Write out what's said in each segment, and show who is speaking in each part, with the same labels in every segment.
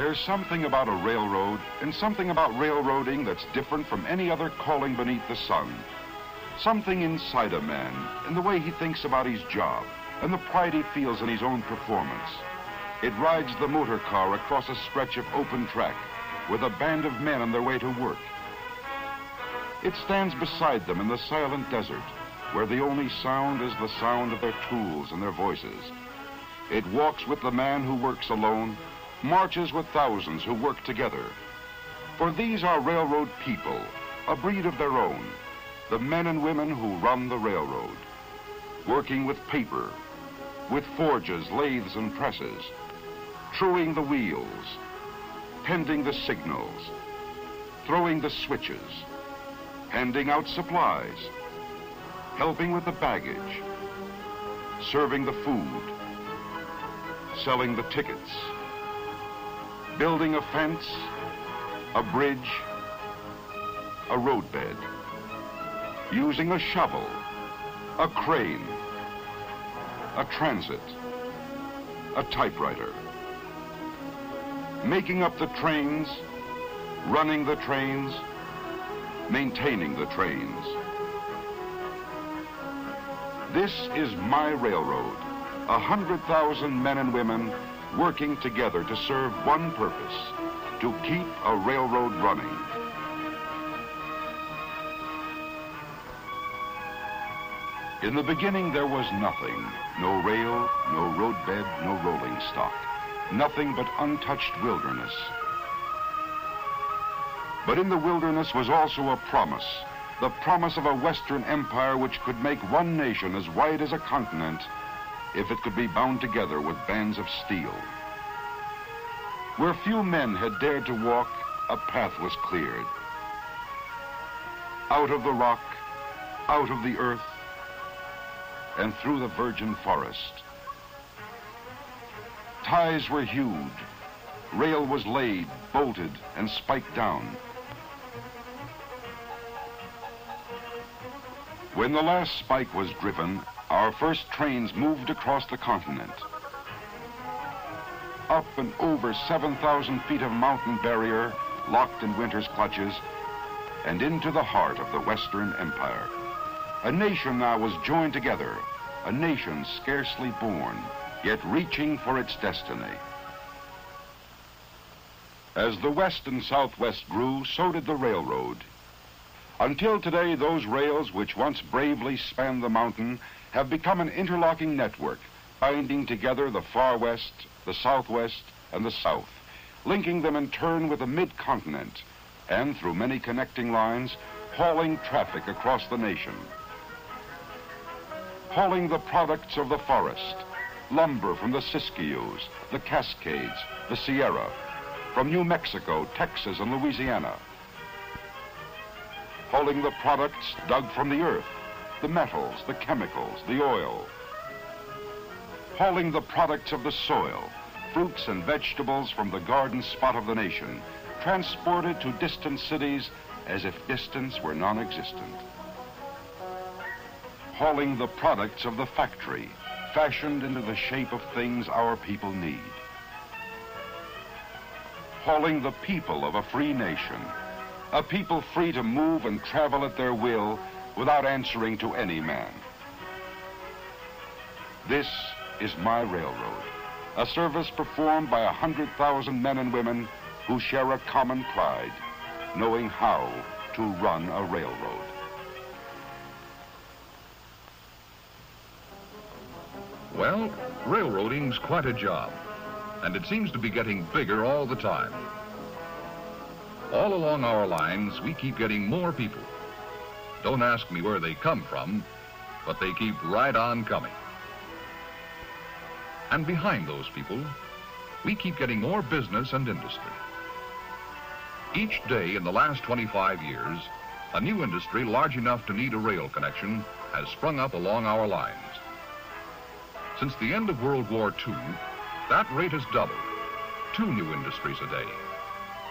Speaker 1: There's something about a railroad and something about railroading that's different from any other calling beneath the sun. Something inside a man in the way he thinks about his job and the pride he feels in his own performance. It rides the motor car across a stretch of open track with a band of men on their way to work. It stands beside them in the silent desert where the only sound is the sound of their tools and their voices. It walks with the man who works alone, marches with thousands who work together. For these are railroad people, a breed of their own, the men and women who run the railroad, working with paper, with forges, lathes, and presses, truing the wheels, tending the signals, throwing the switches, handing out supplies, helping with the baggage, serving the food, selling the tickets, building a fence, a bridge, a roadbed, using a shovel, a crane, a transit, a typewriter, making up the trains, running the trains, maintaining the trains. This is my railroad, 100,000 men and women working together to serve one purpose, to keep a railroad running. In the beginning, there was nothing. No rail, no roadbed, no rolling stock. Nothing but untouched wilderness. But in the wilderness was also a promise, the promise of a Western empire which could make one nation as wide as a continent if it could be bound together with bands of steel. Where few men had dared to walk, a path was cleared. Out of the rock, out of the earth, and through the virgin forest. Ties were hewed, rail was laid, bolted, and spiked down. When the last spike was driven, our first trains moved across the continent. Up and over 7,000 feet of mountain barrier, locked in winter's clutches, and into the heart of the Western Empire. A nation now was joined together, a nation scarcely born, yet reaching for its destiny. As the West and Southwest grew, so did the railroad. Until today, those rails which once bravely spanned the mountain have become an interlocking network, binding together the far west, the southwest, and the south, linking them in turn with the mid-continent, and through many connecting lines, hauling traffic across the nation. Hauling the products of the forest, lumber from the Siskiyous, the Cascades, the Sierra, from New Mexico, Texas, and Louisiana. Hauling the products dug from the earth, the metals, the chemicals, the oil. Hauling the products of the soil, fruits and vegetables from the garden spot of the nation, transported to distant cities as if distance were non-existent. Hauling the products of the factory, fashioned into the shape of things our people need. Hauling the people of a free nation, a people free to move and travel at their will without answering to any man. This is my railroad, a service performed by 100,000 men and women who share a common pride, knowing how to run a railroad.
Speaker 2: Well, railroading's quite a job, and it seems to be getting bigger all the time. All along our lines, we keep getting more people. Don't ask me where they come from, but they keep right on coming. And behind those people, we keep getting more business and industry. Each day in the last 25 years, a new industry large enough to need a rail connection has sprung up along our lines. Since the end of World War II, that rate has doubled, 2 new industries a day,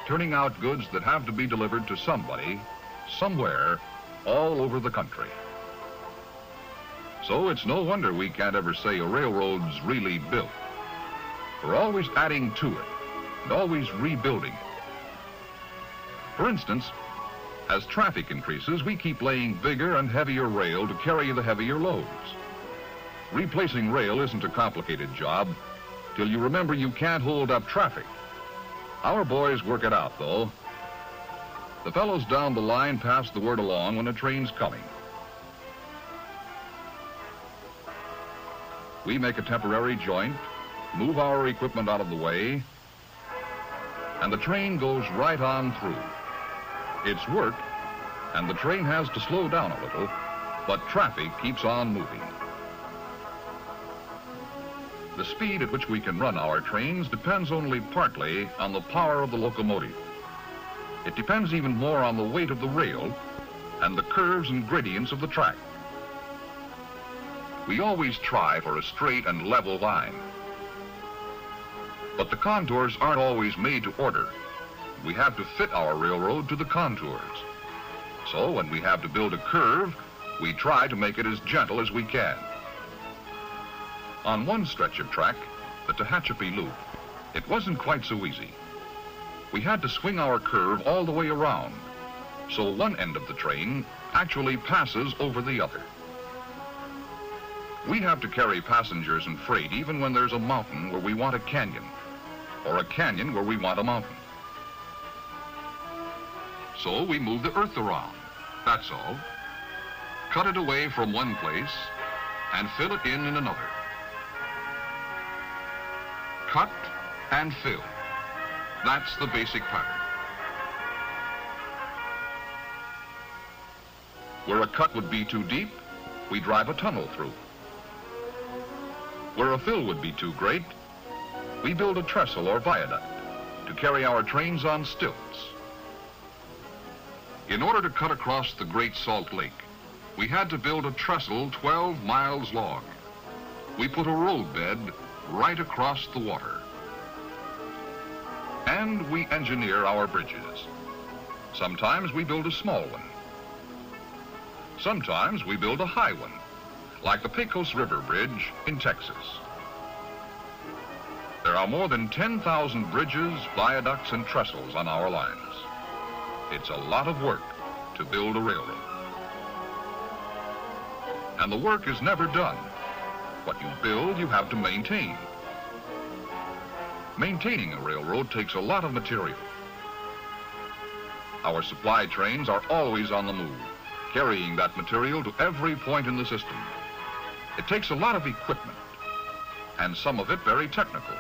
Speaker 2: turning out goods that have to be delivered to somebody, somewhere, all over the country. So it's no wonder we can't ever say a railroad's really built. We're always adding to it, and always rebuilding it. For instance, as traffic increases, we keep laying bigger and heavier rail to carry the heavier loads. Replacing rail isn't a complicated job till you remember you can't hold up traffic. Our boys work it out, though. The fellows down the line pass the word along when a train's coming. We make a temporary joint, move our equipment out of the way, and the train goes right on through. It's work, and the train has to slow down a little, but traffic keeps on moving. The speed at which we can run our trains depends only partly on the power of the locomotive. It depends even more on the weight of the rail and the curves and gradients of the track. We always try for a straight and level line. But the contours aren't always made to order. We have to fit our railroad to the contours. So when we have to build a curve, we try to make it as gentle as we can. On one stretch of track, the Tehachapi Loop, it wasn't quite so easy. We had to swing our curve all the way around, so one end of the train actually passes over the other. We have to carry passengers and freight even when there's a mountain where we want a canyon, or a canyon where we want a mountain. So we move the earth around, that's all. Cut it away from one place and fill it in another. Cut and fill. That's the basic pattern. Where a cut would be too deep, we drive a tunnel through. Where a fill would be too great, we build a trestle or viaduct to carry our trains on stilts. In order to cut across the Great Salt Lake, we had to build a trestle 12 miles long. We put a roadbed right across the water. And we engineer our bridges. Sometimes we build a small one. Sometimes we build a high one, like the Pecos River Bridge in Texas. There are more than 10,000 bridges, viaducts, and trestles on our lines. It's a lot of work to build a railroad. And the work is never done. What you build, you have to maintain. Maintaining a railroad takes a lot of material. Our supply trains are always on the move, carrying that material to every point in the system. It takes a lot of equipment, and some of it very technical,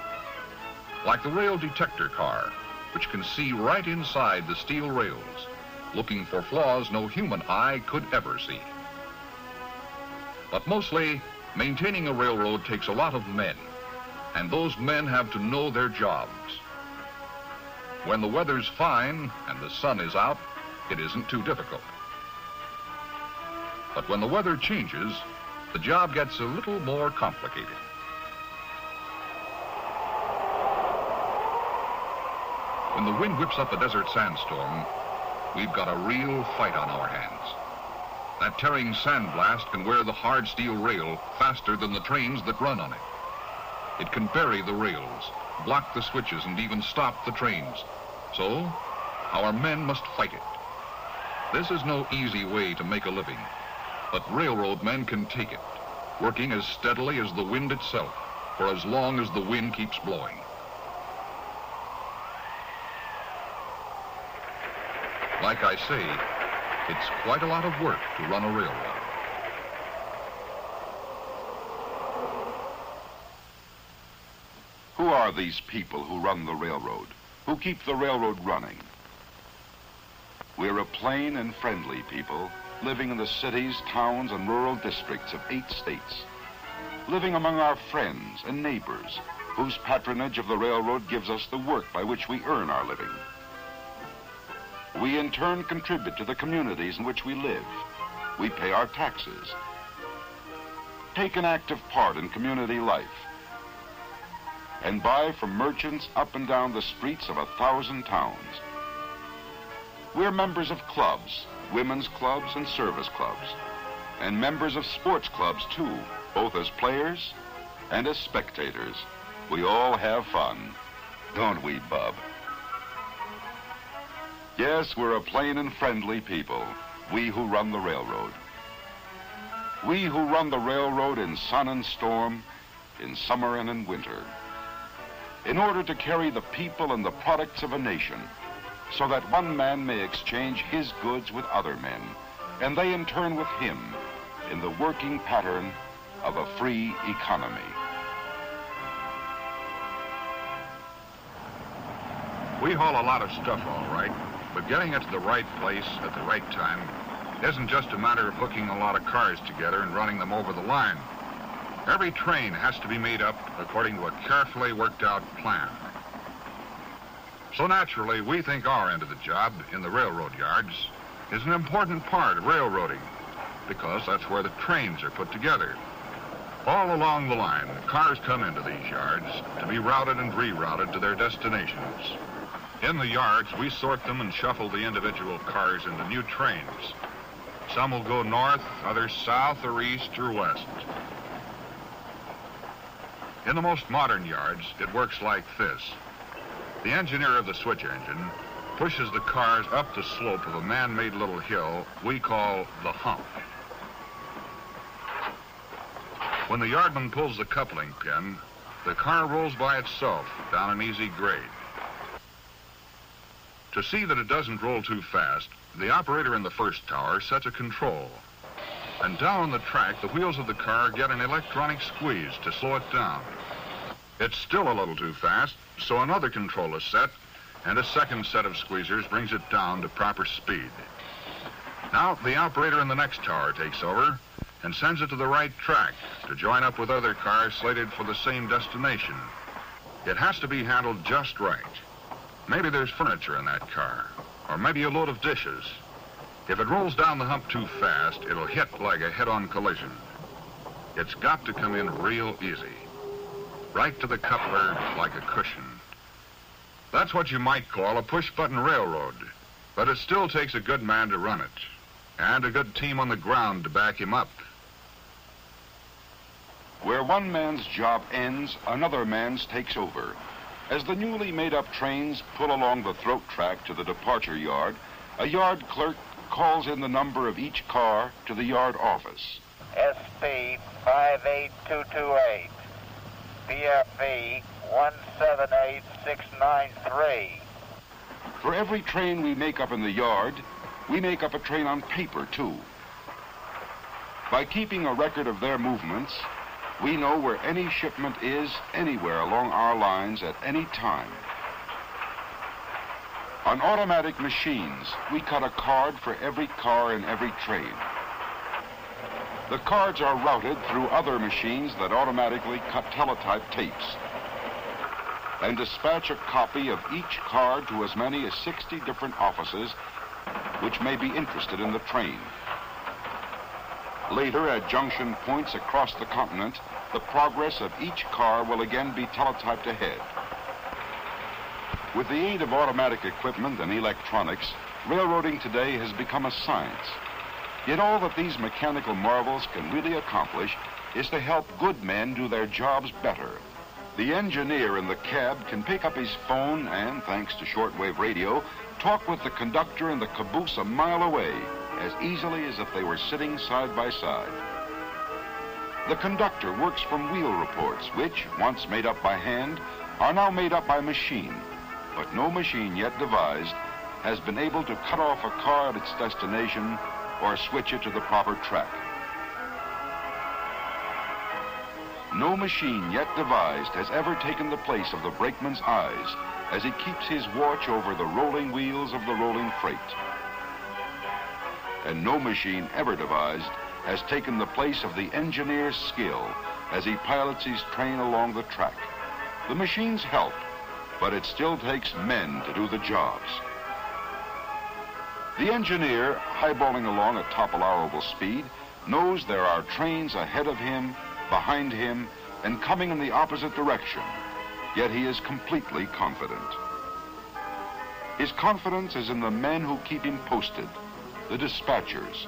Speaker 2: like the rail detector car, which can see right inside the steel rails, looking for flaws no human eye could ever see. But mostly, maintaining a railroad takes a lot of men, and those men have to know their jobs. When the weather's fine and the sun is out, it isn't too difficult. But when the weather changes, the job gets a little more complicated. When the wind whips up a desert sandstorm, we've got a real fight on our hands. That tearing sandblast can wear the hard steel rail faster than the trains that run on it. It can bury the rails, block the switches, and even stop the trains. So, our men must fight it. This is no easy way to make a living, but railroad men can take it, working as steadily as the wind itself, for as long as the wind keeps blowing. Like I say, it's quite a lot of work to run a railroad.
Speaker 1: Who are these people who run the railroad, who keep the railroad running? We're a plain and friendly people living in the cities, towns, and rural districts of 8 states, living among our friends and neighbors, whose patronage of the railroad gives us the work by which we earn our living. We in turn contribute to the communities in which we live. We pay our taxes, take an active part in community life, and buy from merchants up and down the streets of 1,000 towns. We're members of clubs, women's clubs and service clubs, and members of sports clubs too, both as players and as spectators. We all have fun. don't we, Bub? Yes, we're a plain and friendly people, we who run the railroad. We who run the railroad in sun and storm, in summer and in winter, in order to carry the people and the products of a nation, so that one man may exchange his goods with other men, and they in turn with him, in the working pattern of a free economy.
Speaker 2: We haul a lot of stuff, all right, but getting it to the right place at the right time isn't just a matter of hooking a lot of cars together and running them over the line. Every train has to be made up according to a carefully worked out plan. So naturally, we think our end of the job in the railroad yards is an important part of railroading, because that's where the trains are put together. All along the line, cars come into these yards to be routed and rerouted to their destinations. In the yards, we sort them and shuffle the individual cars into new trains. Some will go north, others south or east or west. In the most modern yards, it works like this. The engineer of the switch engine pushes the cars up the slope of a man-made little hill we call the hump. When the yardman pulls the coupling pin, the car rolls by itself down an easy grade. To see that it doesn't roll too fast, the operator in the first tower sets a control. And down on the track, the wheels of the car get an electronic squeeze to slow it down. It's still a little too fast, so another control is set, and a second set of squeezers brings it down to proper speed. Now, the operator in the next tower takes over and sends it to the right track to join up with other cars slated for the same destination. It has to be handled just right. Maybe there's furniture in that car, or maybe a load of dishes. If it rolls down the hump too fast, it'll hit like a head-on collision. It's got to come in real easy, right to the coupler like a cushion. That's what you might call a push-button railroad, but it still takes a good man to run it, and a good team on the ground to back him up.
Speaker 1: Where one man's job ends, another man's takes over. As the newly made-up trains pull along the throat track to the departure yard, a yard clerk calls in the number of each car to the yard office.
Speaker 3: SP 58228, PFV 178693.
Speaker 1: For every train we make up in the yard, we make up a train on paper, too. By keeping a record of their movements, we know where any shipment is anywhere along our lines at any time. On automatic machines, we cut a card for every car in every train. The cards are routed through other machines that automatically cut teletype tapes and dispatch a copy of each card to as many as 60 different offices which may be interested in the train. Later, at junction points across the continent, the progress of each car will again be teletyped ahead. With the aid of automatic equipment and electronics, railroading today has become a science. Yet all that these mechanical marvels can really accomplish is to help good men do their jobs better. The engineer in the cab can pick up his phone and, thanks to shortwave radio, talk with the conductor in the caboose a mile away as easily as if they were sitting side by side. The conductor works from wheel reports, which, once made up by hand, are now made up by machine. But no machine yet devised has been able to cut off a car at its destination or switch it to the proper track. No machine yet devised has ever taken the place of the brakeman's eyes as he keeps his watch over the rolling wheels of the rolling freight. And no machine ever devised has taken the place of the engineer's skill as he pilots his train along the track. The machines help, but it still takes men to do the jobs. The engineer, highballing along at top allowable speed, knows there are trains ahead of him, behind him, and coming in the opposite direction, yet he is completely confident. His confidence is in the men who keep him posted, the dispatchers.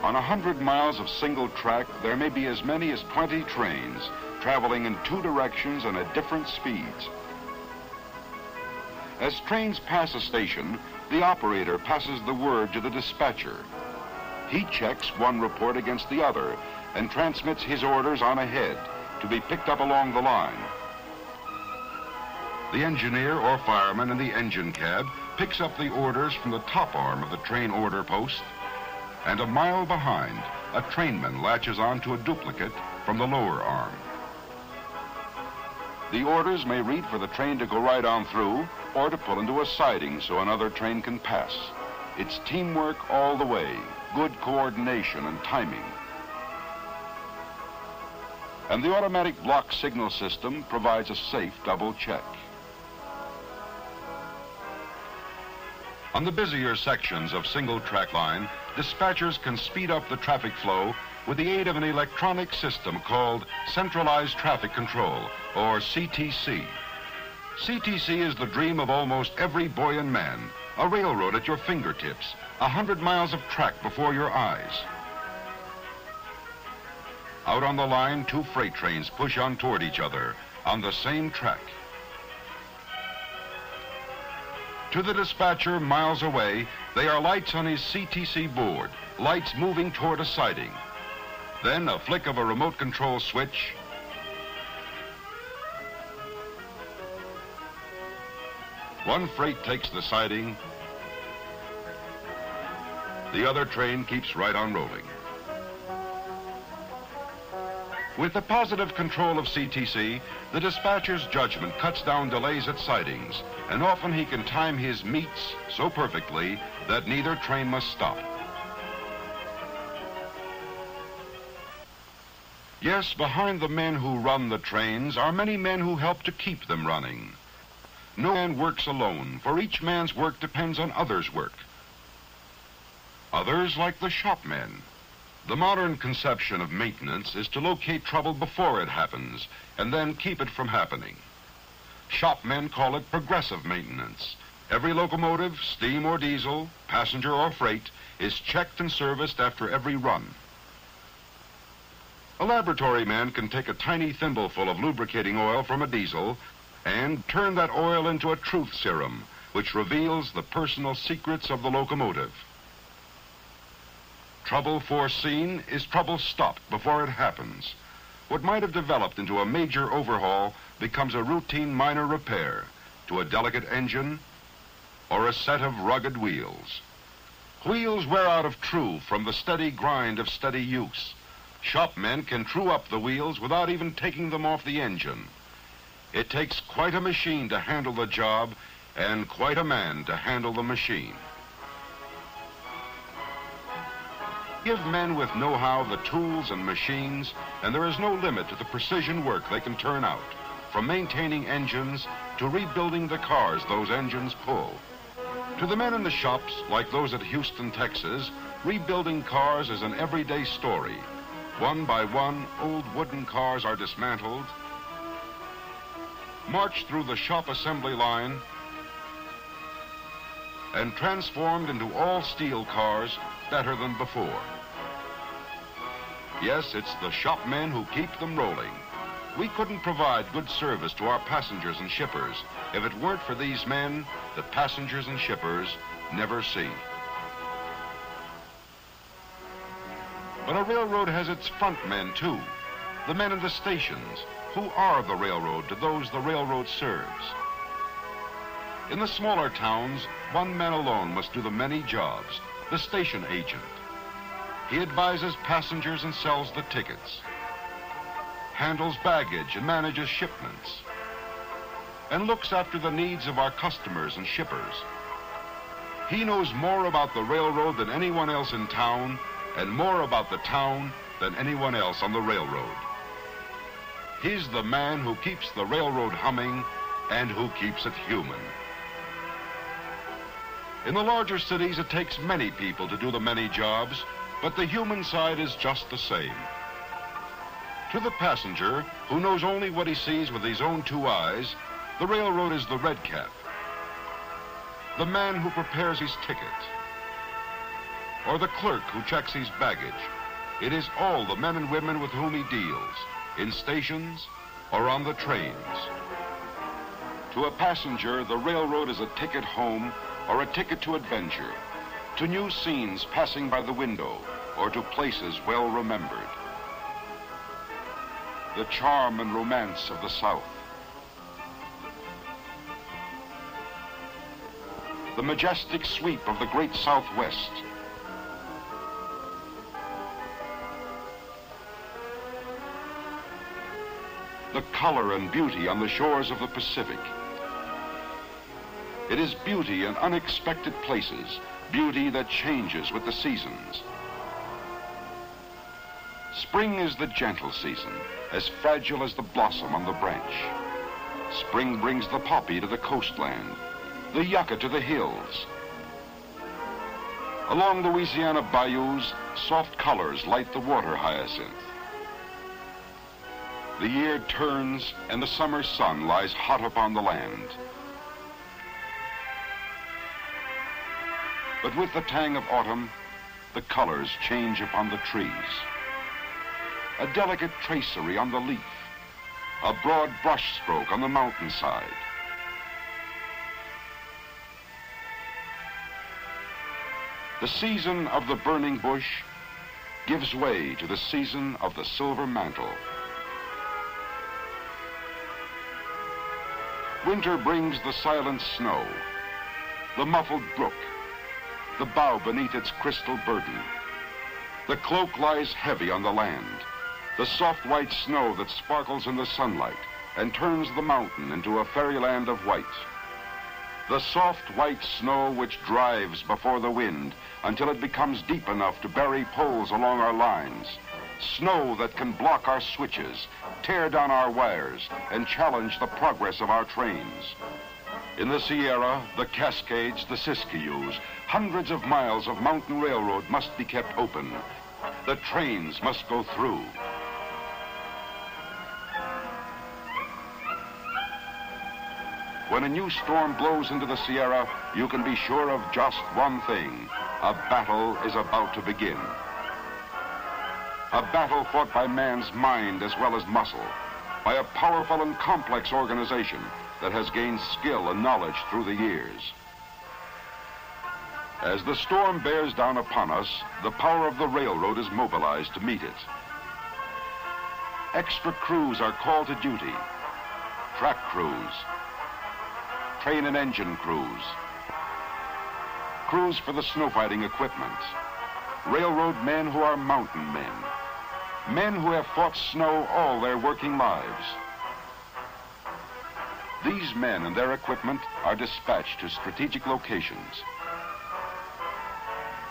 Speaker 1: On 100 miles of single track, there may be as many as 20 trains, traveling in two directions and at different speeds. As trains pass a station, the operator passes the word to the dispatcher. He checks one report against the other and transmits his orders on ahead to be picked up along the line. The engineer or fireman in the engine cab picks up the orders from the top arm of the train order post, and a mile behind, a trainman latches on to a duplicate from the lower arm. The orders may read for the train to go right on through or to pull into a siding so another train can pass. It's teamwork all the way, good coordination and timing. And the automatic block signal system provides a safe double check. On the busier sections of single track line, dispatchers can speed up the traffic flow with the aid of an electronic system called Centralized Traffic Control, or CTC. CTC is the dream of almost every boy and man, a railroad at your fingertips, 100 miles of track before your eyes. Out on the line, two freight trains push on toward each other on the same track. To the dispatcher miles away, they are lights on his CTC board, lights moving toward a siding. Then a flick of a remote control switch, one freight takes the siding, the other train keeps right on rolling. With the positive control of CTC, the dispatcher's judgment cuts down delays at sidings, and often he can time his meets so perfectly that neither train must stop. Yes, behind the men who run the trains are many men who help to keep them running. No man works alone, for each man's work depends on others' work. Others like the shopmen. The modern conception of maintenance is to locate trouble before it happens and then keep it from happening. Shopmen call it progressive maintenance. Every locomotive, steam or diesel, passenger or freight, is checked and serviced after every run. A laboratory man can take a tiny thimbleful of lubricating oil from a diesel and turn that oil into a truth serum, which reveals the personal secrets of the locomotive. Trouble foreseen is trouble stopped before it happens. What might have developed into a major overhaul becomes a routine minor repair to a delicate engine or a set of rugged wheels. Wheels wear out of true from the steady grind of steady use. Shopmen can true up the wheels without even taking them off the engine. It takes quite a machine to handle the job and quite a man to handle the machine. Give men with know-how the tools and machines, and there is no limit to the precision work they can turn out, from maintaining engines to rebuilding the cars those engines pull. To the men in the shops, like those at Houston, Texas, rebuilding cars is an everyday story. One by one, old wooden cars are dismantled, marched through the shop assembly line, and transformed into all steel cars better than before. Yes, it's the shopmen who keep them rolling. We couldn't provide good service to our passengers and shippers if it weren't for these men that passengers and shippers never see. But a railroad has its front men too, the men in the stations, who are the railroad to those the railroad serves. In the smaller towns, one man alone must do the many jobs, the station agent. He advises passengers and sells the tickets, handles baggage and manages shipments, and looks after the needs of our customers and shippers. He knows more about the railroad than anyone else in town, and more about the town than anyone else on the railroad. He's the man who keeps the railroad humming and who keeps it human. In the larger cities, it takes many people to do the many jobs, but the human side is just the same. To the passenger, who knows only what he sees with his own two eyes, the railroad is the red cap, the man who prepares his ticket, or the clerk who checks his baggage. It is all the men and women with whom he deals. in stations, or on the trains. To a passenger, the railroad is a ticket home or a ticket to adventure, to new scenes passing by the window, or to places well remembered. The charm and romance of the South. The majestic sweep of the great Southwest. The color and beauty on the shores of the Pacific. It is beauty in unexpected places, beauty that changes with the seasons. Spring is the gentle season, as fragile as the blossom on the branch. Spring brings the poppy to the coastland, the yucca to the hills. Along Louisiana bayous, soft colors light the water hyacinth. The year turns and the summer sun lies hot upon the land. But with the tang of autumn, the colors change upon the trees. A delicate tracery on the leaf, a broad brush stroke on the mountainside. The season of the burning bush gives way to the season of the silver mantle. Winter brings the silent snow, the muffled brook, the bough beneath its crystal burden. The cloak lies heavy on the land, the soft white snow that sparkles in the sunlight and turns the mountain into a fairyland of white. The soft white snow which drives before the wind until it becomes deep enough to bury poles along our lines. Snow that can block our switches, tear down our wires, and challenge the progress of our trains. In the Sierra, the Cascades, the Siskiyous, hundreds of miles of mountain railroad must be kept open. The trains must go through. When a new storm blows into the Sierra, you can be sure of just one thing. A battle is about to begin. A battle fought by man's mind as well as muscle, by a powerful and complex organization that has gained skill and knowledge through the years. As the storm bears down upon us, the power of the railroad is mobilized to meet it. Extra crews are called to duty. Track crews, train and engine crews, crews for the snow fighting equipment, railroad men who are mountain men, men who have fought snow all their working lives. These men and their equipment are dispatched to strategic locations.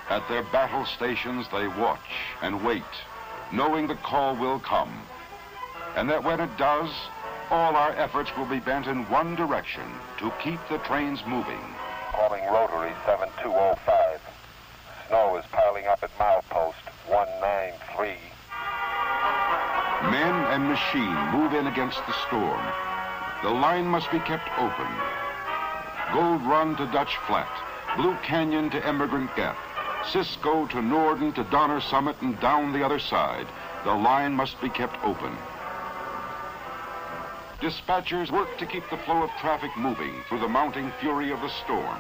Speaker 1: At their battle stations, they watch and wait, knowing the call will come, and that when it does, all our efforts will be bent in one direction, to keep the trains moving.
Speaker 3: Calling Rotary 7205. Snow is piling up at milepost 193.
Speaker 1: Men and machine move in against the storm. The line must be kept open. Gold Run to Dutch Flat, Blue Canyon to Emigrant Gap, Cisco to Norden to Donner Summit and down the other side. The line must be kept open. Dispatchers work to keep the flow of traffic moving through the mounting fury of the storm.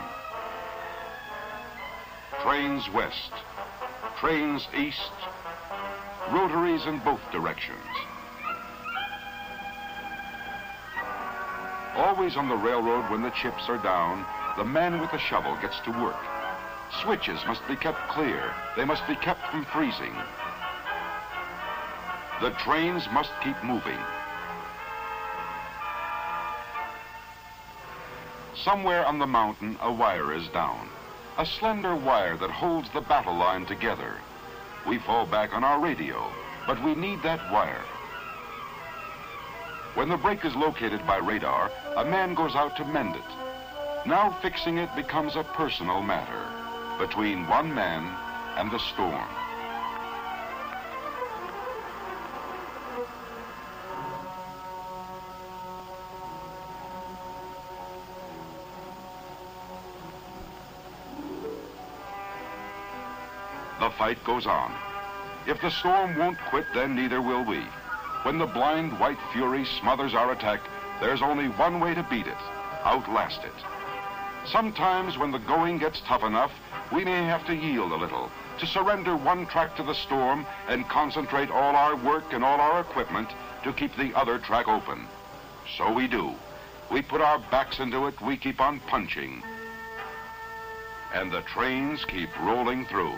Speaker 1: Trains west, trains east, rotaries in both directions. Always on the railroad when the chips are down, the man with the shovel gets to work. Switches must be kept clear. They must be kept from freezing. The trains must keep moving. Somewhere on the mountain, a wire is down. A slender wire that holds the battle line together. We fall back on our radio, but we need that wire. When the break is located by radar, a man goes out to mend it. Now fixing it becomes a personal matter between one man and the storm. The fight goes on. If the storm won't quit, then neither will we. When the blind white fury smothers our attack, there's only one way to beat it: outlast it. Sometimes when the going gets tough enough, we may have to yield a little, to surrender one track to the storm and concentrate all our work and all our equipment to keep the other track open. So we do. We put our backs into it, we keep on punching. And the trains keep rolling through.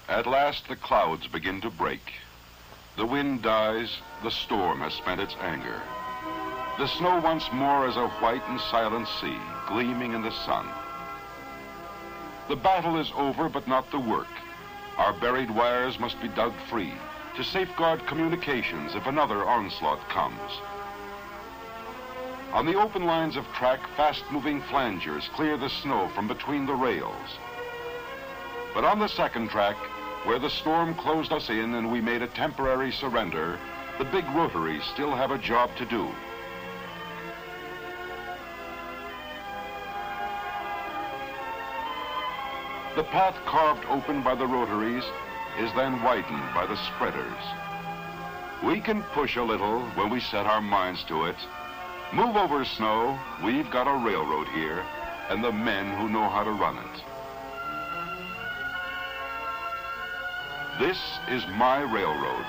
Speaker 1: At last the clouds begin to break. The wind dies, the storm has spent its anger. The snow once more is a white and silent sea, gleaming in the sun. The battle is over, but not the work. Our buried wires must be dug free to safeguard communications if another onslaught comes. On the open lines of track, fast-moving flangers clear the snow from between the rails. But on the second track, where the storm closed us in and we made a temporary surrender, the big rotaries still have a job to do. The path carved open by the rotaries is then widened by the spreaders. We can push a little when we set our minds to it. Move over, snow. We've got a railroad here, and the men who know how to run it. This is my railroad,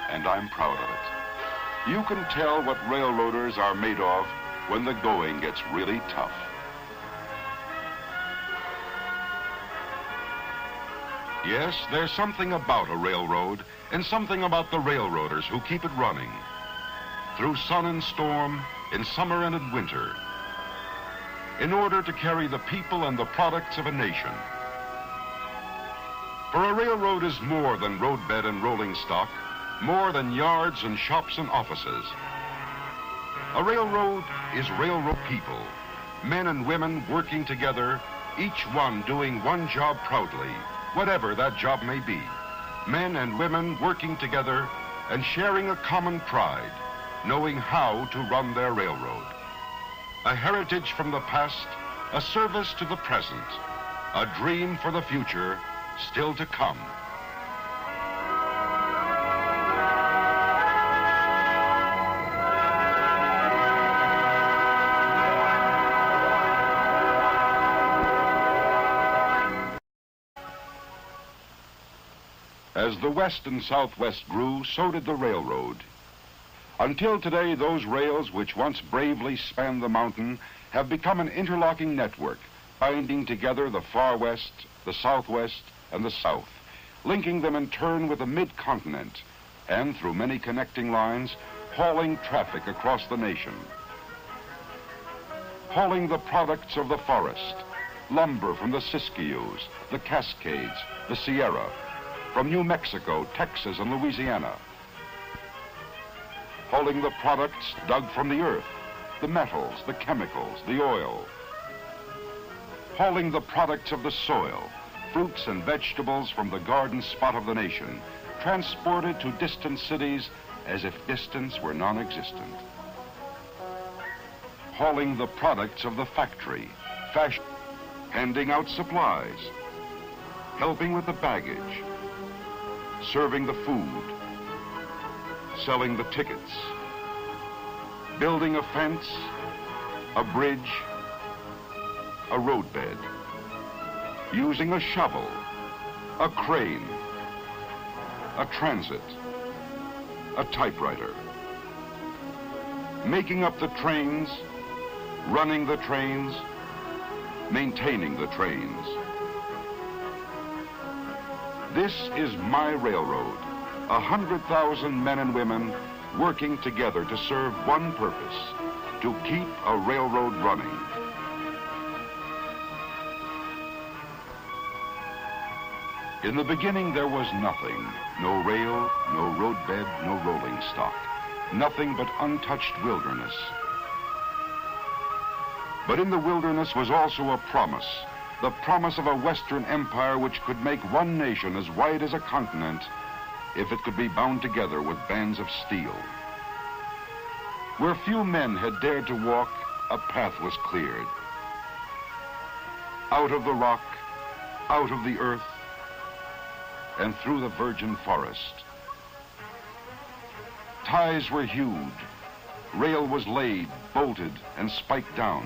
Speaker 1: and I'm proud of it. You can tell what railroaders are made of when the going gets really tough. Yes, there's something about a railroad and something about the railroaders who keep it running. Through sun and storm, in summer and in winter, in order to carry the people and the products of a nation. For a railroad is more than roadbed and rolling stock, more than yards and shops and offices. A railroad is railroad people, men and women working together, each one doing one job proudly, whatever that job may be. Men and women working together and sharing a common pride, knowing how to run their railroad. A heritage from the past, a service to the present, a dream for the future still to come. As the west and southwest grew, so did the railroad. Until today, those rails which once bravely spanned the mountain have become an interlocking network, binding together the far west, the southwest, and the south, linking them in turn with the mid-continent, and through many connecting lines, hauling traffic across the nation. Hauling the products of the forest, lumber from the Siskiyous, the Cascades, the Sierra, from New Mexico, Texas, and Louisiana. Hauling the products dug from the earth, the metals, the chemicals, the oil. Hauling the products of the soil, fruits and vegetables from the garden spot of the nation, transported to distant cities as if distance were non-existent. Hauling the products of the factory, fashion, handing out supplies, helping with the baggage, serving the food, selling the tickets, building a fence, a bridge, a roadbed, using a shovel, a crane, a transit, a typewriter, making up the trains, running the trains, maintaining the trains. This is my railroad, 100,000 men and women working together to serve one purpose, to keep a railroad running. In the beginning, there was nothing. No rail, no roadbed, no rolling stock. Nothing but untouched wilderness. But in the wilderness was also a promise, the promise of a Western empire which could make one nation as wide as a continent if it could be bound together with bands of steel. Where few men had dared to walk, a path was cleared. out of the rock, out of the earth, and through the virgin forest. Ties were hewed, rail was laid, bolted, and spiked down.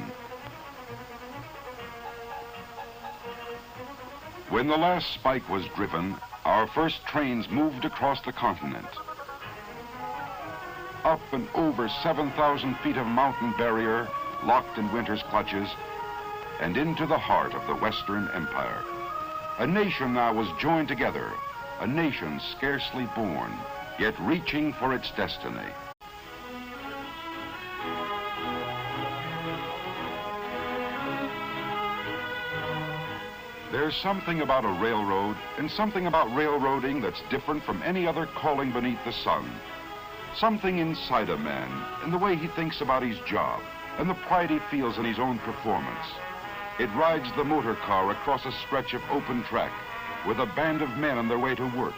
Speaker 1: When the last spike was driven, our first trains moved across the continent. Up and over 7,000 feet of mountain barrier, locked in winter's clutches, and into the heart of the Western Empire. A nation now was joined together, a nation scarcely born, yet reaching for its destiny. There's something about a railroad and something about railroading that's different from any other calling beneath the sun. Something inside a man in the way he thinks about his job and the pride he feels in his own performance. It rides the motor car across a stretch of open track with a band of men on their way to work.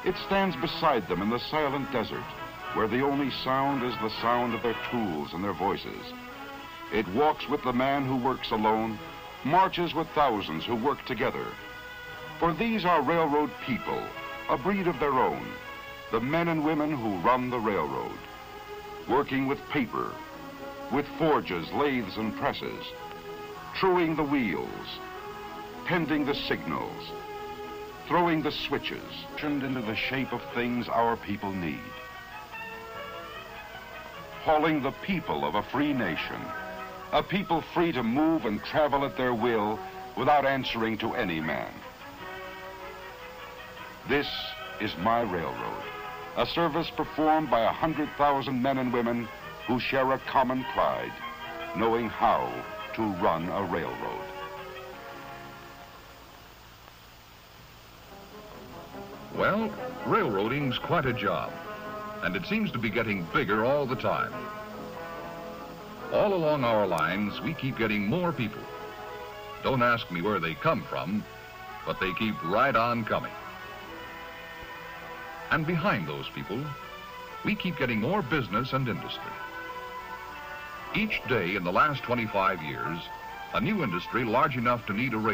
Speaker 1: It stands beside them in the silent desert where the only sound is the sound of their tools and their voices. It walks with the man who works alone, marches with thousands who work together. For these are railroad people, a breed of their own, the men and women who run the railroad, working with paper, with forges, lathes, and presses, truing the wheels, tending the signals, throwing the switches, turned into the shape of things our people need. Hauling the people of a free nation, a people free to move and travel at their will without answering to any man. This is my railroad, a service performed by 100,000 men and women who share a common pride, knowing how to run a railroad.
Speaker 2: Well, railroading's quite a job, and it seems to be getting bigger all the time. All along our lines, we keep getting more people. Don't ask me where they come from, but they keep right on coming. And behind those people, we keep getting more business and industry. Each day in the last 25 years, a new industry large enough to need a railroad